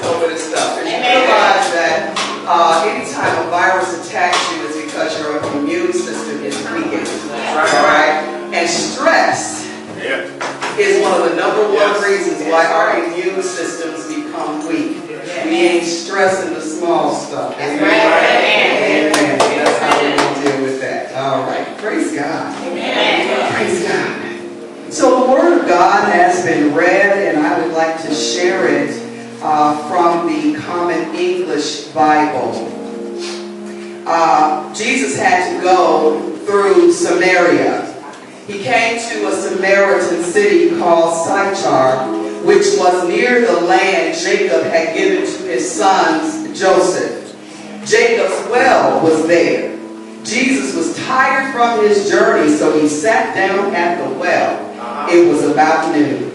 over this stuff. And you realize that anytime a virus attacks you, it's because your immune system is weakened. Right? And stress is one of the number one reasons why our immune systems become weak. We ain't stressing the small stuff. Amen. Amen. That's how we're going to deal with that. All right. Praise God. Amen. Praise God. So the Word of God has been read, and I would like to share it from the Common English Bible. Jesus had to go through Samaria. He came to a Samaritan city called Seaton, which was near the land Jacob had given to his sons Joseph. Jacob's well was there. Jesus was tired from his journey, so he sat down at the well. It was about noon.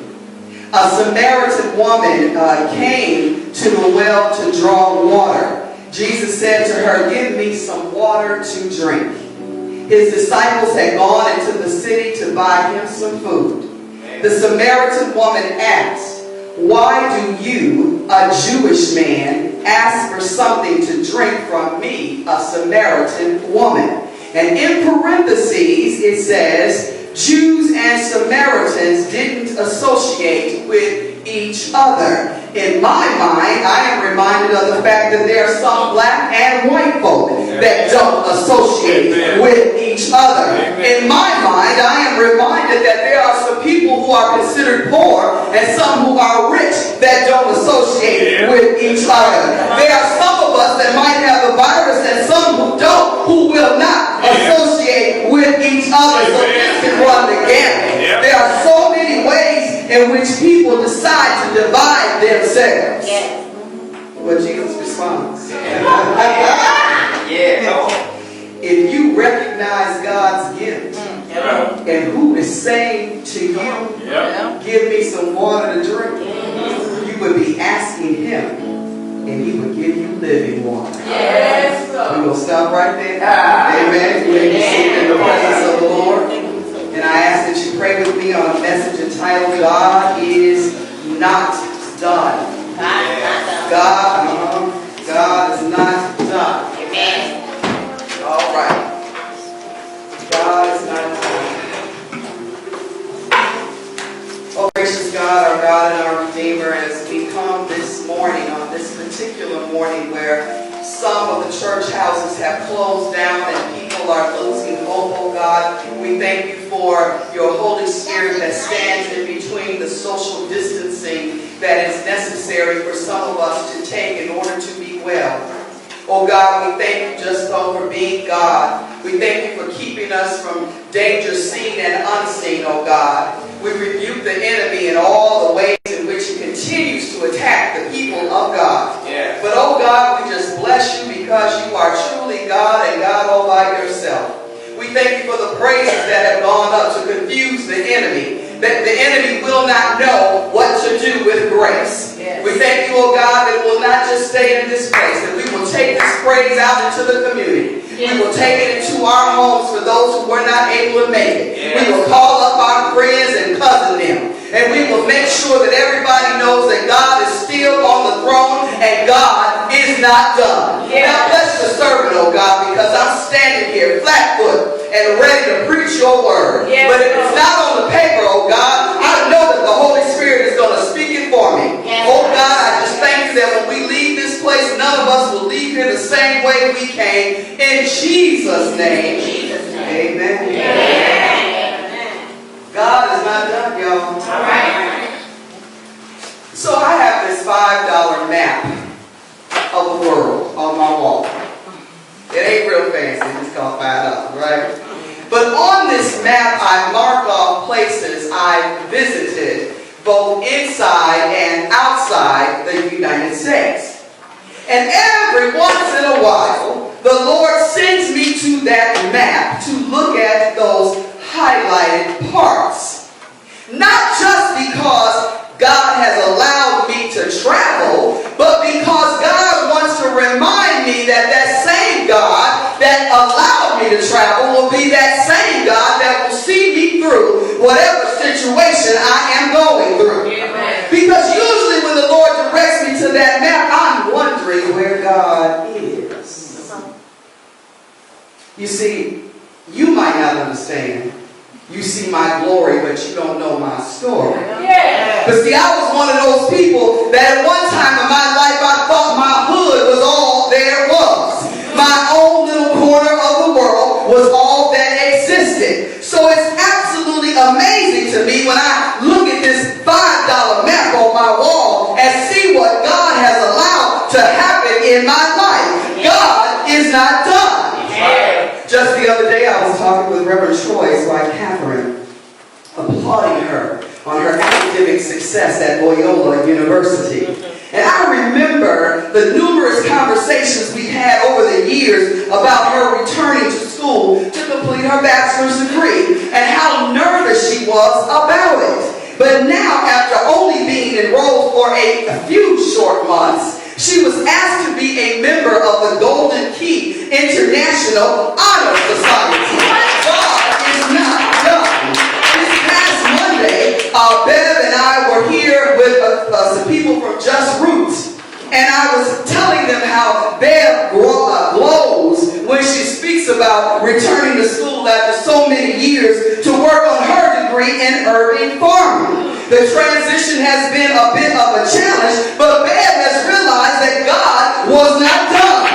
A Samaritan woman came to the well to draw water. Jesus said to her, "Give me some water to drink." His disciples had gone into the city to buy him some food. The Samaritan woman asked, "Why do you, a Jewish man, ask for something to drink from me, a Samaritan woman?" And in parentheses it says, Jews and Samaritans didn't associate with each other. In my mind, I am reminded of the fact that there are some black and white folk that don't associate with each other. In my mind, I am reminded that there are some people who are considered poor and some who are rich that don't associate with each other. There are some of us that might have the virus and some who don't, who will not associate with each other. So this can run the gamut. There are so many ways in which people decide to divide themselves. But Jesus responds. If you recognize God's gift and who is saying to you, "Give me some water to drink," you would be asking him, and he would give you living water. We will stop right there. Amen. You may be seated in the presence of the Lord. And I ask that you pray with me on a message entitled, "God is not done." God is not done. Amen. All right. God is not done. Oh, gracious God, our God and our Redeemer, as we come this morning, on this particular morning where some of the church houses have closed down and people are losing hope, oh God, we thank you for your Holy Spirit that stands in between the social distancing that is necessary for some of us to take in order to be well. Oh God, we thank you just for being God. We thank you for keeping us from danger seen and unseen, oh God. We rebuke the enemy in all the ways in which he continues to attack the people of God. But oh God, we just bless you because you are truly God and God all by yourself. We thank you for the praises that have gone up to confuse the enemy, that the enemy will not know what to do with grace. We thank you, oh God, that it will not just stay in this place, that we will take this praise out into the community. We will take it into our homes for those who were not able to make it. We will call up our friends and cousin them. And we will make sure that everybody knows that God is still on the throne and God is not done. Now bless the servant, oh God, because I'm standing here flat-foot and ready to preach your word. But if it's not on the paper, oh God, I know that the Holy Spirit is going to speak it for me. Oh God, I just thank you that when we leave this place, none of us will leave here the same way we came. In Jesus' name, amen. God is not done, y'all. All right. So I have this $5 map of the world on my wall. It ain't real fancy. It's called $5, right? But on this map, I mark off places I've visited, both inside and outside the United States. And every once in a while, the Lord sends me to that map to look at those highlighted parts. Not just because God has allowed me to travel, but because God wants to remind me that that same God that allowed me to travel will be that same God that will see me through whatever situation I am going through. Because usually when the Lord directs me to to that map, I'm wondering where God is. You see, you might not understand. You see my glory, but you don't know my story. Yeah. But see, I was one of those people that at one time in my life, I thought my hood was all there was. My own little corner of the world was all that existed. So it's absolutely amazing to me when I look at this $5 map on my wall and see what God has allowed to happen in my life. God is not done. Just the other day, I was talking with Reverend Troy's wife, Catherine, applauding her on her academic success at Loyola University. And I remember the numerous conversations we've had over the years about her returning to school to complete her bachelor's degree and how nervous she was about it. But now, after only being enrolled for a few short months, she was asked to be a member of the Golden Key International Honor Society. God is not done. This past Monday, Bev and I were here with some people from Just Roots. And I was telling them how Bev glows when she speaks about returning to school after so many years to work on her degree in urban farming. The transition has been a bit of a challenge, but Bev has realized that God was not done.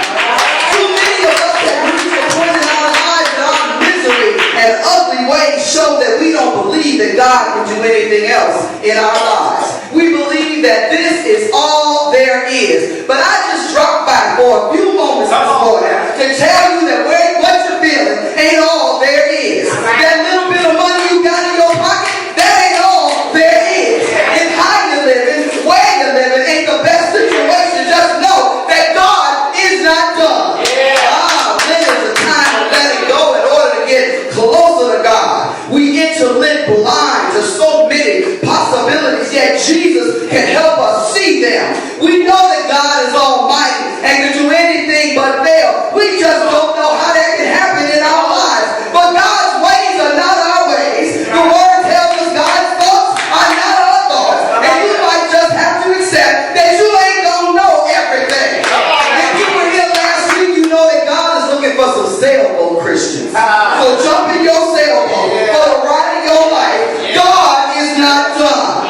Too many of us have reached the point in our lives that our misery and ugly ways show that we don't believe that God can do anything else in our lives. We believe that this is all there is. But I just dropped by for a few moments this morning to tell you that what you're feeling ain't all there is. That little bit of money you got in your pocket, that ain't all there is. It's how you're living, where you're living ain't the best situation. Just know that God is not done. Then is a time to let it go in order to get closer to God. We interlink blind to so many possibilities, yet Jesus can help us see them. We know that God is almighty and can do anything but fail. We just don't know how that can happen in our lives. But God's ways are not our ways. The Word tells us God's thoughts are not our thoughts. And you might just have to accept that you ain't gonna know everything. If you were here last week, you know that God is looking for some sailboat Christians. So jump in your sailboat for the ride of your life. God is not done.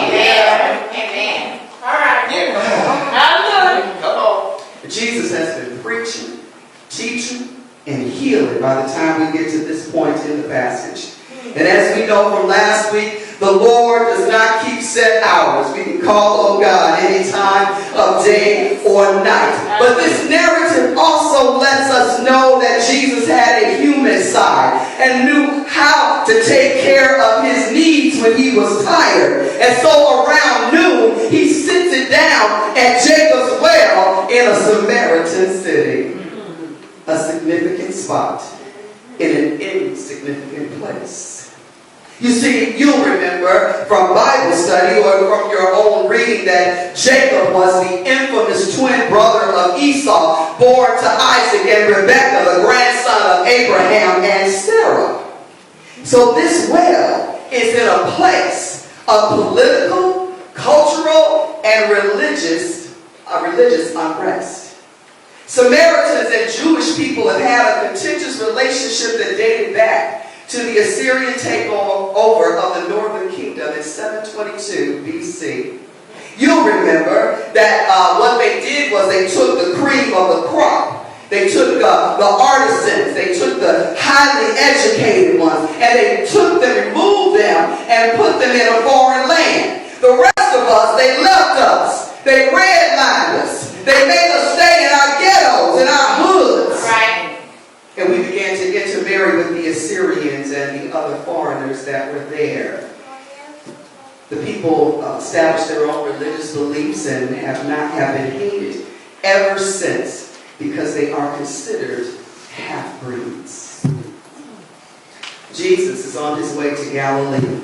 Jesus has been preaching, teaching, and healing by the time we get to this point in the passage. And as we know from last week, the Lord does not keep set hours. We can call on God any time of day or night. But this narrative also lets us know that Jesus had a human side and knew how to take care of his needs when he was tired. And so around noon, he sits it down at Jacob's well in a Samaritan city. A significant spot in an insignificant place. You see, you'll remember from Bible study or from your own reading that Jacob was the infamous twin brother of Esau, born to Isaac and Rebekah, the grandson of Abraham and Sarah. So this well is in a place of political, cultural, and religious unrest. Samaritans and Jewish people have had a contentious relationship that dated back to the Assyrian takeover of the northern kingdom in 722 BC. You'll remember that what they did was they took the cream of the crop. They took the artisans, they took the highly educated ones, and they took them, removed them, and put them in a foreign land. The rest of us, they left us. They redlined us. They made us stay in our ghettos, in our hoods. Right. And we began to intermarry with the Assyrians and the other foreigners that were there. The people established their own religious beliefs and have been hated ever since because they are considered half-breeds. Jesus is on his way to Galilee.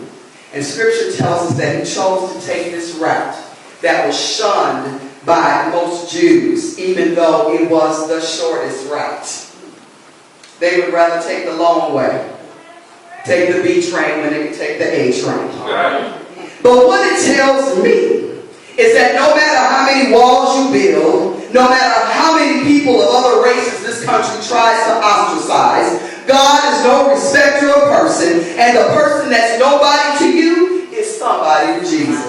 And Scripture tells us that he chose to take this route that was shunned by most Jews, even though it was the shortest route. They would rather take the long way. Take the B train when they could take the A train. But what it tells me is that no matter how many walls you build, no matter how many people of other races this country tries to ostracize, God is no respecter of person, and the person that's nobody to you is somebody to Jesus.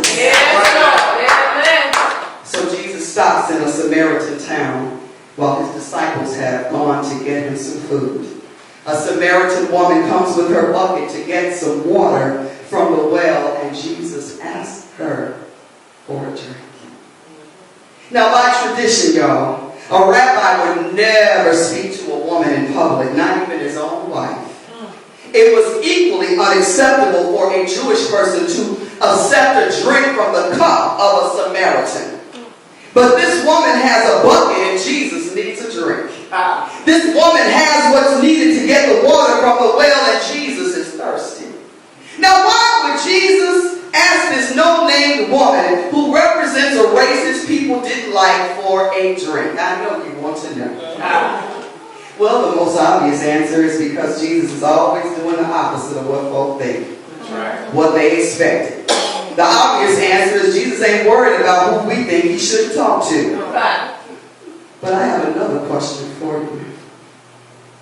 So Jesus stops in a Samaritan town while his disciples have gone to get him some food. A Samaritan woman comes with her bucket to get some water from the well, and Jesus asks her for a drink. Now, by tradition, y'all, a rabbi would never speak to a woman in public, not even his own wife. It was equally unacceptable for a Jewish person to accept a drink from the cup of a Samaritan. But this woman has a bucket and Jesus needs a drink. This woman has what's needed to get the water from the well and Jesus is thirsty. Now, why would Jesus ask this no-named woman who represents a race his people didn't like for a drink? I know you want to know. Well, the most obvious answer is because Jesus is always doing the opposite of what folk think. What they expected. The obvious answer is Jesus ain't worried about who we think he should talk to. But I have another question for you.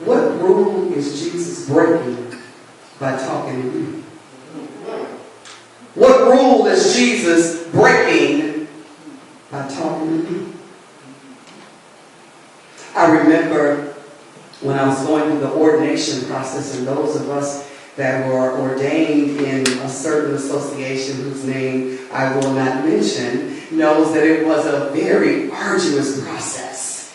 What rule is Jesus breaking by talking to you? What rule is Jesus breaking by talking to you? I remember when I was going through the ordination process, and those of us that were ordained in a certain association whose name I will not mention knows that it was a very arduous process,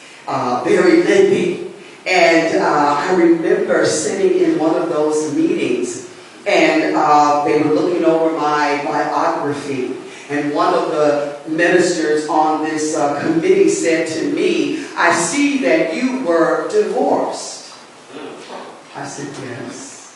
very lengthy. And I remember sitting in one of those meetings, and they were looking over my biography. And one of the ministers on this committee said to me, "I see that you were divorced." I said, "Yes."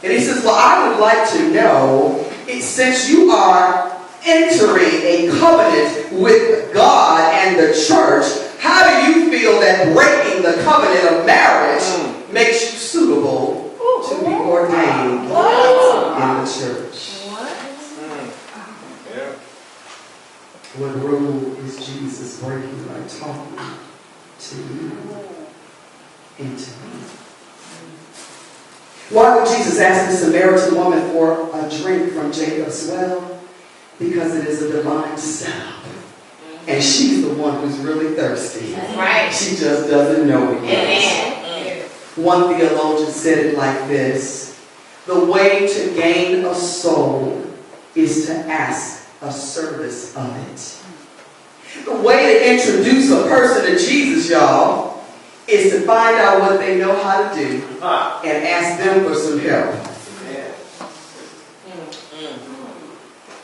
And he says, "Well, I would like to know, since you are entering a covenant with God and the church, how do you feel that breaking the covenant of marriage makes you suitable to be ordained in the church?" What rule is Jesus breaking by talking to you and to me? Why would Jesus ask the Samaritan woman for a drink from Jacob's well? Because it is a divine setup. And she's the one who's really thirsty. That's right. She just doesn't know it yet. One theologian said it like this: the way to gain a soul is to ask a service of it. The way to introduce a person to Jesus, y'all, is to find out what they know how to do and ask them for some help.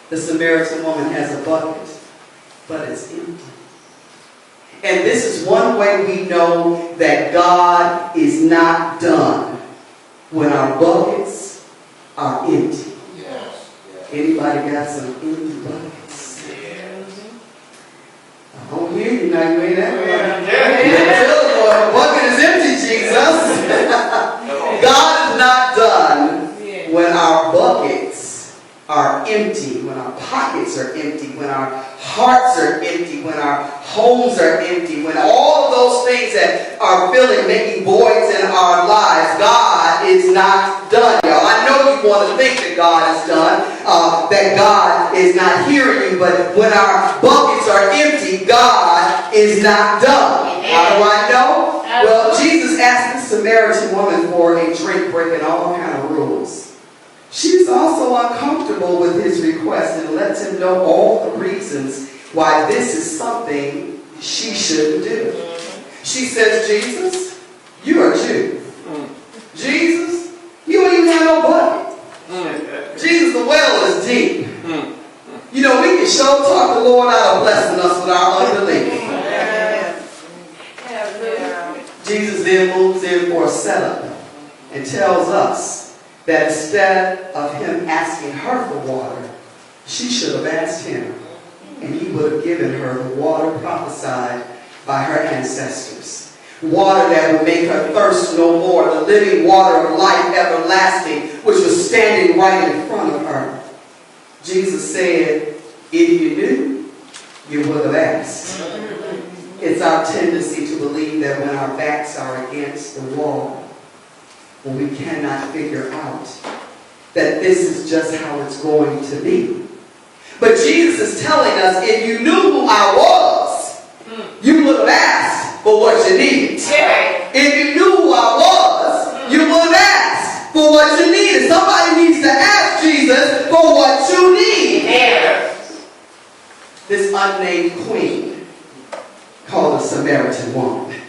The Samaritan woman has a bucket, but it's empty. And this is one way we know that God is not done: when our buckets are empty. Anybody got some empty buckets? I don't hear you now. You ain't that way. The bucket is empty, Jesus. God is not done when our buckets are empty, when our pockets are empty, when our hearts are empty, when our homes are empty, when all of those things that are filling, making voids in our lives. God is not done, y'all. I know you want to think that God is done, that God is not hearing you, but when our buckets are empty, God is not done. How do I know? Well, Jesus asked the Samaritan woman for a drink, breaking all kind of rules. She's also uncomfortable with his request and lets him know all the reasons why this is something she shouldn't do. She says, "Jesus, you're a Jew. Jesus, you don't even have no bucket. Jesus, the well is deep. You know, we can sure talk the Lord out of blessing us with our unbelief." Jesus then moves in for a setup and tells us that instead of him asking her for water, she should have asked him, and he would have given her the water prophesied by her ancestors. Water that would make her thirst no more, the living water of life everlasting, which was standing right in front of her. Jesus said, "If you knew, you would have asked. It's our tendency to believe that when our backs are against the wall, when we cannot figure out that this is just how it's going to be. But Jesus is telling us, if you knew who I was, you would have asked for what you needed. If you knew who I was, you would have asked for what you needed. Somebody needs to ask Jesus for what you need. This unnamed queen, called the Samaritan woman,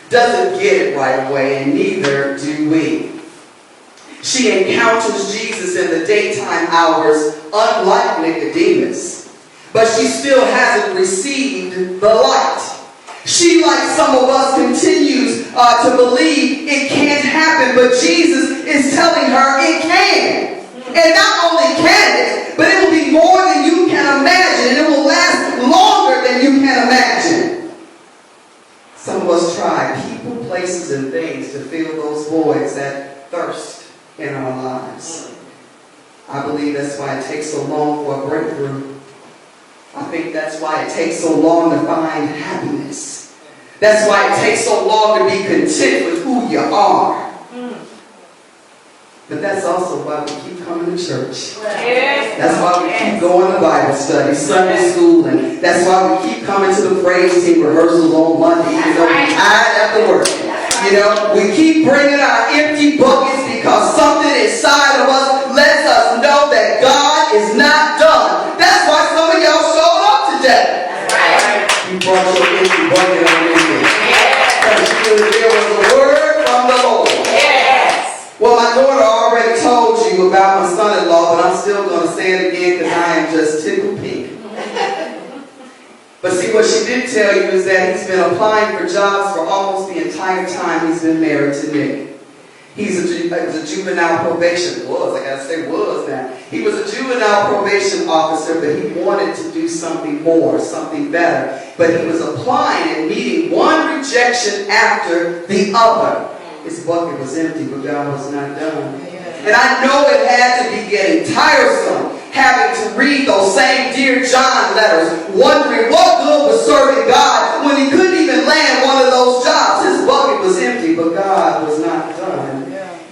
doesn't get it right away, and neither do we. She encounters Jesus in the daytime hours, unlike Nicodemus, but she still hasn't received the light. She, like some of us, continues to believe it can't happen, but Jesus is telling her it can. And not only can it, but it will be more than you can imagine. It will last longer than you can imagine. Some of us try people, places, and things to fill those voids, that thirst in our lives. I believe that's why it takes so long for a breakthrough. I think that's why it takes so long to find happiness. That's why it takes so long to be content with who you are. But that's also why we keep coming to church. That's why we keep going to Bible study, Sunday school, and that's why we keep coming to the praise team rehearsals on Monday, even though we're tired after work. We keep bringing our empty buckets because something inside of us lets us know that God is not done. That's why some of y'all showed up today. You brought your empty bucket on in there. Because there was a word from the Lord. Well, my daughter already told you about my son-in-law, but I'm still going to say it again because I am just tickled pink. But see, what she did tell you is that he's been applying for jobs for almost the entire time he's been married to me. He's a juvenile probation, I gotta say was now. He was a juvenile probation officer, but he wanted to do something more, something better. But he was applying and meeting one rejection after the other. His bucket was empty, but God was not done. And I know it had to be getting tiresome, having to read those same Dear John letters, wondering what good was serving God when he couldn't even land one of those jobs. His bucket was empty, but God was not done.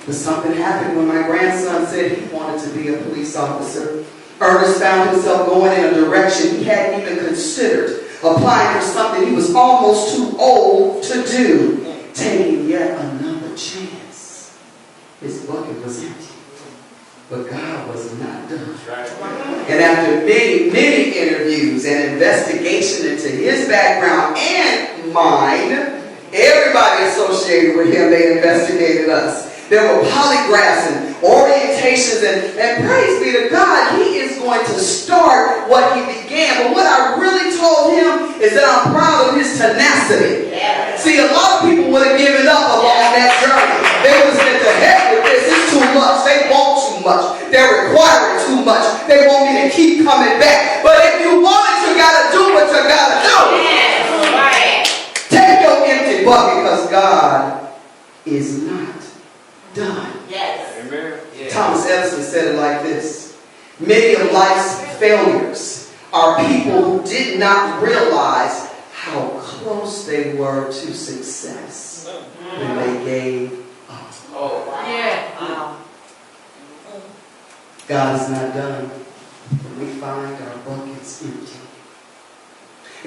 But something happened when my grandson said he wanted to be a police officer. Ernest found himself going in a direction he hadn't even considered, applying for something he was almost too old to do, taking yet another chance. His bucket was empty, but God was not done. And after many, many interviews and investigation into his background and mine, everybody associated with him, they investigated us. There were polygraphs and orientations, and praise be to God, he is going to start what he began. But what I really told him is that I'm proud of his tenacity. See, a lot of people would have given up along that journey. They would have said, to heck with this, it's too much. They want too much. They're requiring too much. They want me to keep coming back. But if you want it, you got to do what you got to do. Take your empty bucket, because God is not done. Amen. Thomas Edison said it like this: many of life's failures are people who did not realize how close they were to success when they gave up. God is not done when we find our buckets empty.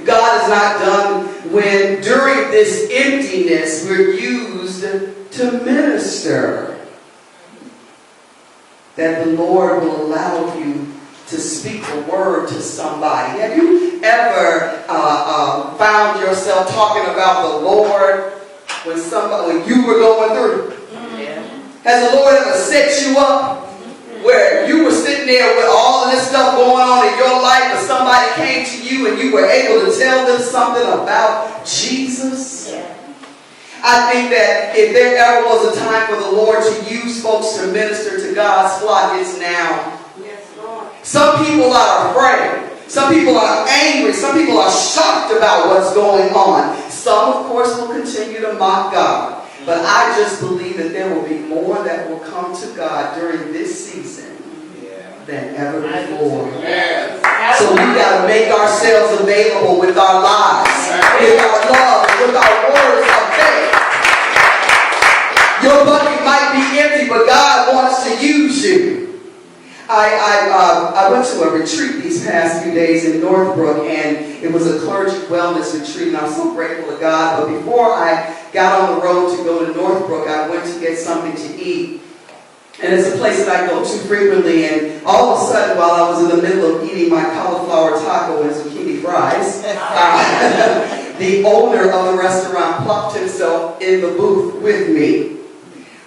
God is not done when during this emptiness we're used to minister. That the Lord will allow you to speak a word to somebody. Have you ever found yourself talking about the Lord when you were going through? Has the Lord ever set you up where you were sitting there with all of this stuff going on in your life, but somebody came to you and you were able to tell them something about Jesus? I think that if there ever was a time for the Lord to use folks to minister to God's flock, it's now. Some people are afraid. Some people are angry. Some people are shocked about what's going on. Some, of course, will continue to mock God. But I just believe that there will be more that will come to God during this season than ever before. So we got to make ourselves available with our lives, with our love, with our words of faith. Your bucket might be empty, but God wants to use you. I went to a retreat these past few days in Northbrook, and it was a clergy wellness retreat, and I'm so grateful to God. But before I got on the road to go to Northbrook, I went to get something to eat. And it's a place that I go to frequently, and all of a sudden, while I was in the middle of eating my cauliflower taco and zucchini fries, the owner of the restaurant plopped himself in the booth with me.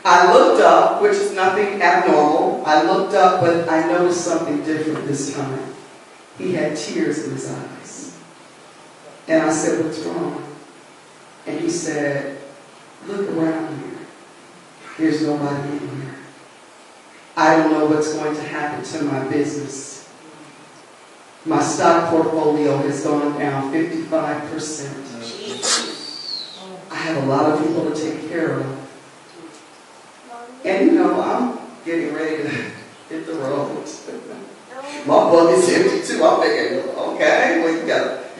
I looked up, which is nothing abnormal. I looked up, but I noticed something different this time. He had tears in his eyes. And I said, "What's wrong?" And he said, "Look around here. There's nobody in here. I don't know what's going to happen to my business. My stock portfolio has gone down 55%. I have a lot of people to take care of. And I'm getting ready to hit the road. My bucket's empty too." I'm thinking, okay, well you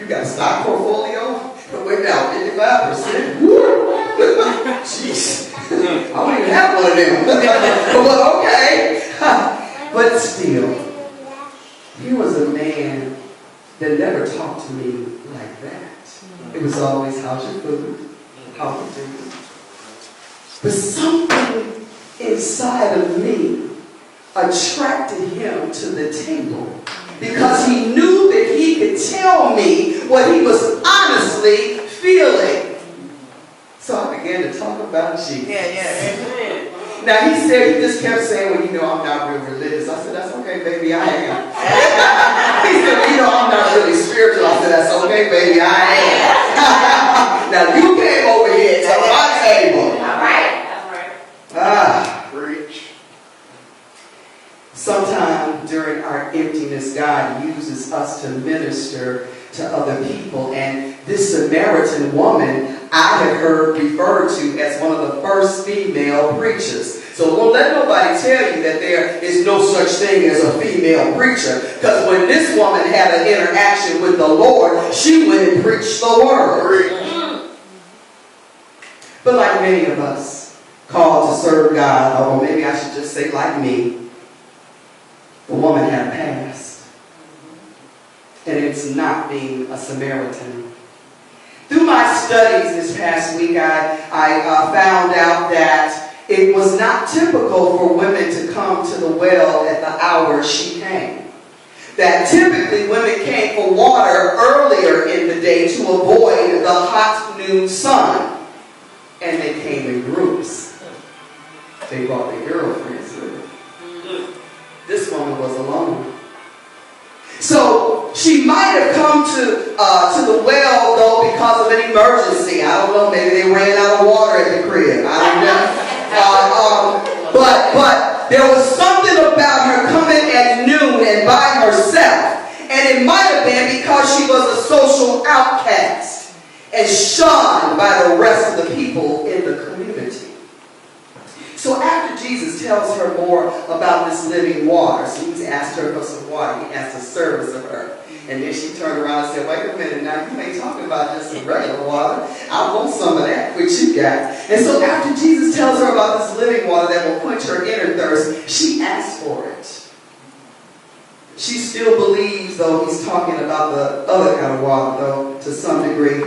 got a stock portfolio? It went down 55%. Jeez. I don't even have one of them. But okay. But still, he was a man that never talked to me like that. It was always, "How's your food? How you doing?" But something inside of me attracted him to the table because he knew that he could tell me what he was honestly feeling. So I began to talk about Jesus. Yeah. Now he just kept saying, "Well, I'm not real religious." I said, "That's okay, baby, I am." He said, "I'm not really spiritual." I said, "That's okay, baby, I am." Now you came over here to my table. All right. Preach. Sometime during our emptiness, God uses us to minister to other people. And this Samaritan woman, I had heard referred to as one of the first female preachers. So don't let nobody tell you that there is no such thing as a female preacher. Because when this woman had an interaction with the Lord, she went and preached the word. But like many of us, called to serve God, or maybe I should just say like me, the woman had a past. And it's not being a Samaritan. Through my studies this past week, I found out that it was not typical for women to come to the well at the hour she came. That typically women came for water earlier in the day to avoid the hot noon sun. And they came in groups. They brought their girlfriends with them. This woman was alone. So she might have come to the well though because of an emergency. I don't know. Maybe they ran out of water at the crib. I don't know. But there was something about her coming at noon and by herself, and it might have been because she was a social outcast and shunned by the rest of the people in the community. So after Jesus tells her more about this living water, so he's asked her for some water. He asked the service of her. And then she turned around and said, "Wait a minute, now you ain't talking about just some regular water. I want some of that, which you got." And so after Jesus tells her about this living water that will quench her inner thirst, she asks for it. She still believes, though, he's talking about the other kind of water, though, to some degree.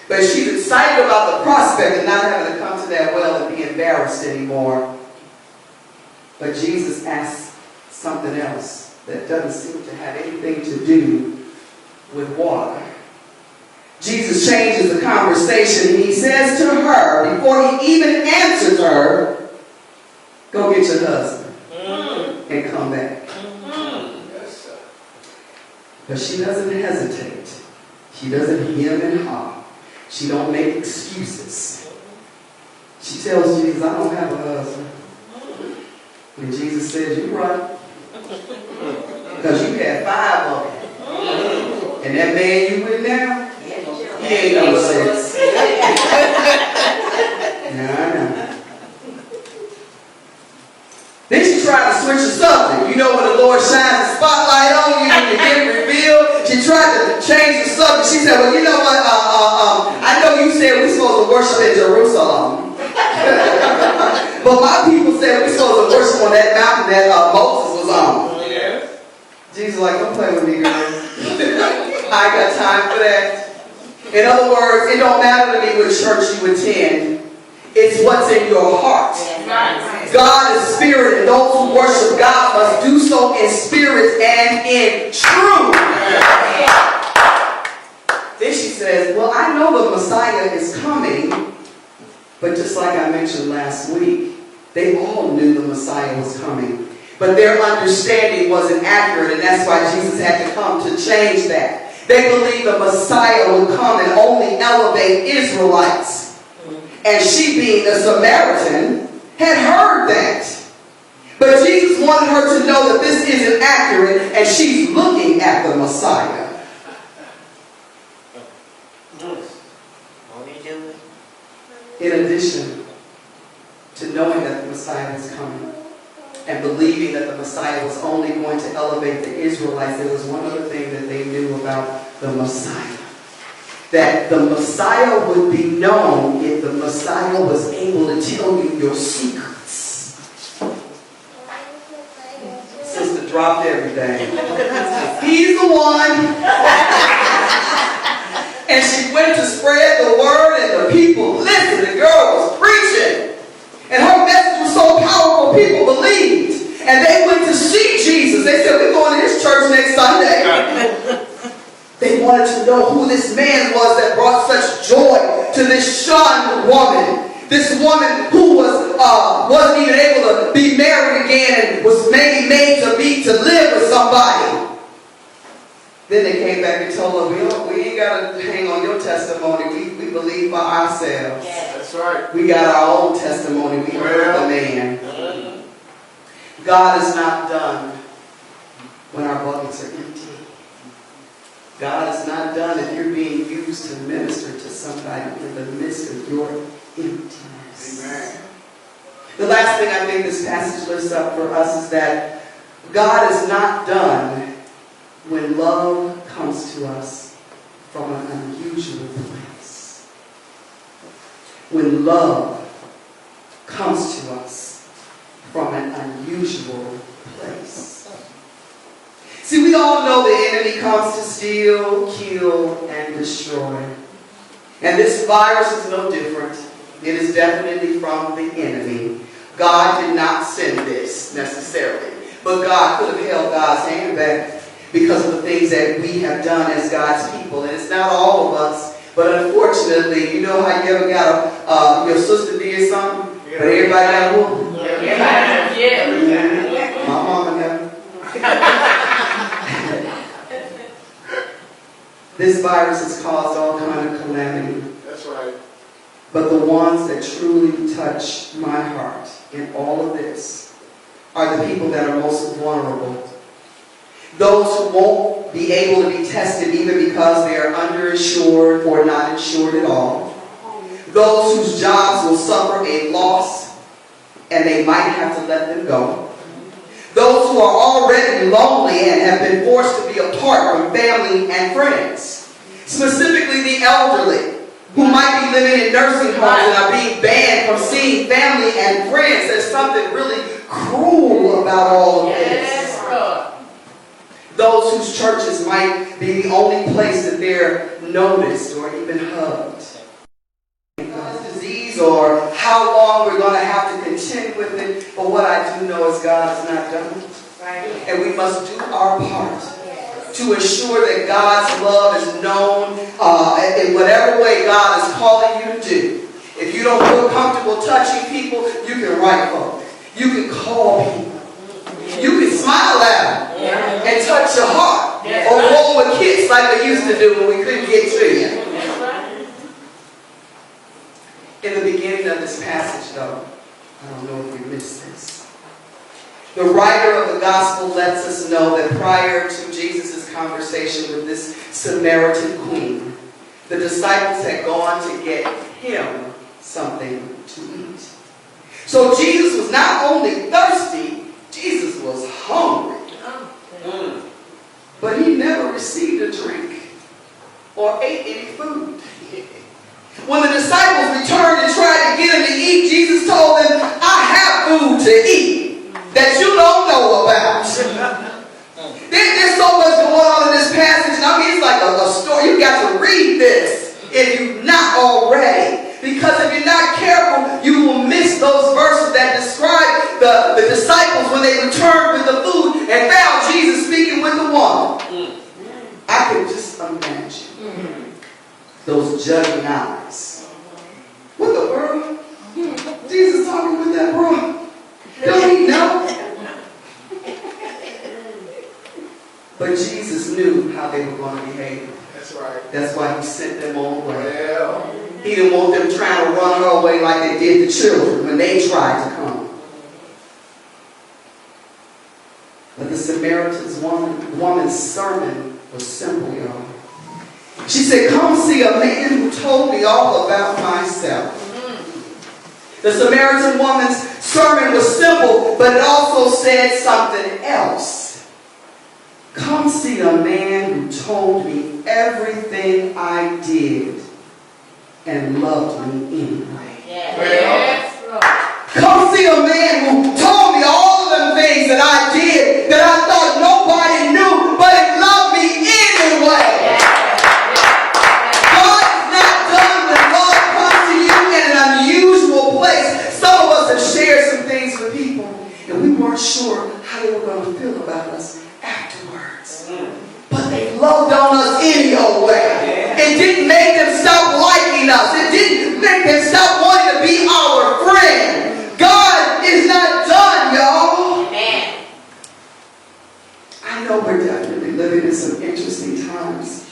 But she's excited about the prospect of not having to come to that well and be embarrassed anymore. But Jesus asks something else that doesn't seem to have anything to do with water. Jesus changes the conversation. He says to her, before he even answers her, "Go get your husband and come back." But she doesn't hesitate. She doesn't hem and haw. She don't make excuses. She tells Jesus, "I don't have a husband." And Jesus says, "You're right. Because you had 5 of them. And that man you with now, he ain't no sense." Nah. Then she tried to switch the subject. You know when the Lord shines the spotlight on you and you get revealed. She tried to change the subject. She said, well, you know what? I know you said we're supposed to worship in Jerusalem. But my people said we're supposed to worship on that mountain that Moses was on. Yeah. Jesus like, don't play with me, girl. I got time for that. In other words, it don't matter to me what church you attend. It's what's in your heart. God is spirit, and those who worship God must do so in spirit and in truth. Then she says, well, I know the Messiah is coming, but just like I mentioned last week, they all knew the Messiah was coming. But their understanding wasn't accurate, and that's why Jesus had to come to change that. They believed the Messiah would come and only elevate Israelites. And she, being a Samaritan, had heard that. But Jesus wanted her to know that this isn't accurate, and she's looking at the Messiah. In addition to knowing that the Messiah was coming and believing that the Messiah was only going to elevate the Israelites, there was one other thing that they knew about the Messiah. That the Messiah would be known if the Messiah was able to tell you your secrets. Sister dropped everything. He's the one. And she went to spread the word, and the people listened. The girl was preaching. And her message was so powerful, people believed. And they went to see Jesus. They said, we're going to his church next Sunday. They wanted to know who this man was that brought such joy to this shunned woman. This woman who wasn't even able to be married again and was maybe made to live with somebody. Then they came back and told her, we ain't got to hang on your testimony. We believe by ourselves. Yeah. That's right. We got our own testimony. We heard the man. God is not done when our buckets are empty. God is not done if you're being used to minister to somebody in the midst of your emptiness. Amen. The last thing I think this passage lifts up for us is that God is not done when love comes to us from an unusual place. When love comes to us from an unusual place. See, we all know the enemy comes to steal, kill, and destroy. And this virus is no different. It is definitely from the enemy. God did not send this necessarily. But God could have held God's hand back because of the things that we have done as God's people. And it's not all of us. But unfortunately, you know how you ever got your sister did something, but everybody got a whoop? Yeah. My mama never. This virus has caused all kind of calamity. That's right. But the ones that truly touch my heart in all of this are the people that are most vulnerable. Those who won't be able to be tested either because they are underinsured or not insured at all. Those whose jobs will suffer a loss and they might have to let them go. Those who are already lonely and have been forced to be apart from family and friends. Specifically the elderly, who might be living in nursing homes and are being banned from seeing family and friends. There's something really cruel about all of this. Those whose churches might be the only place that they're noticed or even hugged. Disease or how long we're going to have to contend with it. But what I do know is God is not done. And we must do our part to ensure that God's love is known in whatever way God is calling you to do. If you don't feel comfortable touching people, you can write folk. You can call people. You can smile at them and touch your heart. Or roll with kids like we used to do when we couldn't get to you. In the beginning of this passage, though, I don't know if you missed this. The writer of the gospel lets us know that prior to Jesus' conversation with this Samaritan queen, the disciples had gone to get him something to eat. So Jesus was not only thirsty, Jesus was hungry. But he never received a drink or ate any food. When the disciples returned and tried to get him to eat, Jesus told them, I have food to eat that you don't know about. There's so much going on in this passage. I mean, it's like a story. You got to read this if you've not already. Because if you're not careful, you will miss those verses that describe the disciples when they returned with the food and found Jesus speaking with the woman. I can just imagine those judging eyes. What the world? Jesus talking with that bro? Don't he know? But Jesus knew how they were going to behave. That's right. That's why he sent them on the way. Yeah. He didn't want them trying to run her away like they did the children when they tried to come. But the Samaritan's woman's sermon was simple, y'all. She said, come see a man who told me all about myself. The Samaritan woman's sermon was simple, but it also said something else. Come see a man who told me everything I did and loved me anyway. Yes. Come see a man who told me all of them things that I did that I thought nobody knew, but it loved me anyway. God is not done when love comes to you in an unusual place. Some of us have shared some things with people, and we weren't sure how they were going to feel about us afterwards. But they loved on us anyway. It didn't make them stop liking us. It didn't make them stop wanting to be our friend. God is not done, y'all. Amen. I know we're definitely living in some interesting times,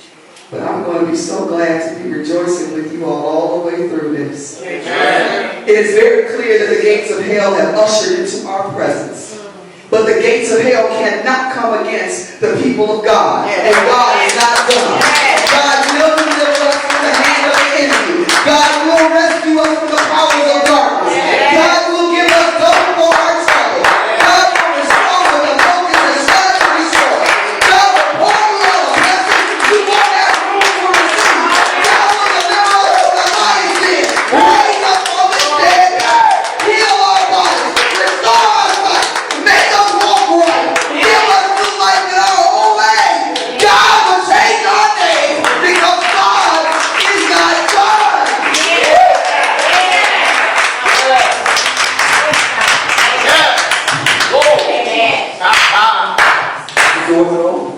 but I'm going to be so glad to be rejoicing with you all the way through this. Amen. It is very clear that the gates of hell have ushered into our presence. But the gates of hell cannot come against the people of God. And God is not done. God will deliver us from the hand of the enemy. God will rescue us from the powers of darkness. God will give us double for our trouble. God will restore what the locust has tried to restore. God will pour you out a blessing you won't have room to receive. God will deliver us from the lion's den. Raise us from the dead. Heal our bodies. Restore our life. Make us walk right. Give us new life in our old age. God will change our name because God is not done. The doors are open.